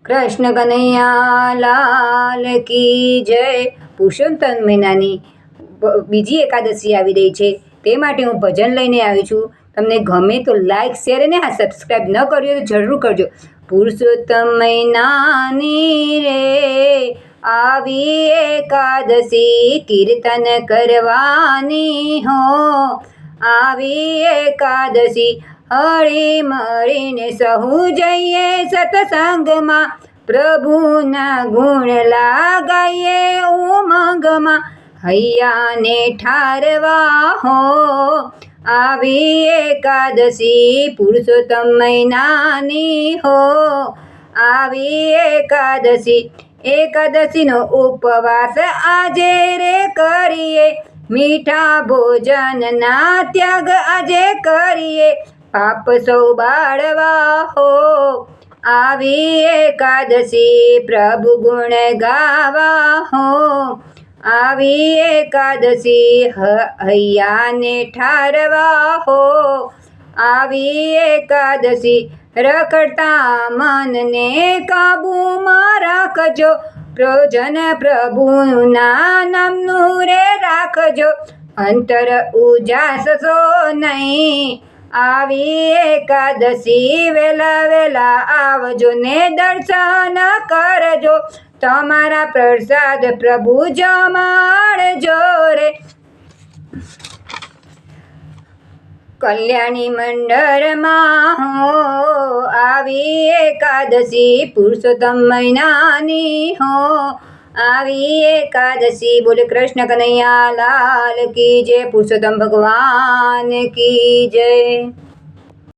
કૃષ્ણ કનૈયા લાલ કી જય। પુરુષોત્તમ મહિનાની બીજી એકાદશી આવી રહી છે, તે માટે હું ભજન લઈને આવી છું। તમને ગમે તો લાઈક શેર અને સબસ્ક્રાઈબ ન કર્યું તો જરૂર કરજો। પુરુષોત્તમ મહિનાની રે આવી એકાદશી, કીર્તન કરવાની હો આવી એકાદશી। હળી મળીને સહુ જઈએ સત્સંગમાં, પ્રભુના ગુણ લાગાઈએ ઉમંગમાં। હૈયાને ઠારવા હો આવી એકાદશી, પુરુષોત્તમ મહિનાની હો આવી એકાદશી। એકાદશીનો ઉપવાસ આજે રે કરીએ, મીઠા ભોજનના ત્યાગ આજે કરીએ। પાપ સૌ બાળવા હો આવી એકાદશી, પ્રભુ ગુણ ગાવા હો આવી એકાદશી। હૈયાને ઠારવા હો આવી એકાદશી। રખડતા મનને કાબૂમાં રાખજો, પ્રયોજન પ્રભુના નામનું રે રાખજો। અંતર ઉજાસશો નહીં આવી એકાદશી, વેલા વેલા આવજો ને દર્શન કરજો, તમારા પ્રસાદ પ્રભુ જમાડજો રે। કલ્યાણી મંડળમાં હો આવી એકાદશી, પુરુષોત્તમ મહિનાની હો આવી એકાદશી। બોલે કૃષ્ણ કનૈયા લાલ કી જય, પુરુષોત્તમ ભગવાન કી જય।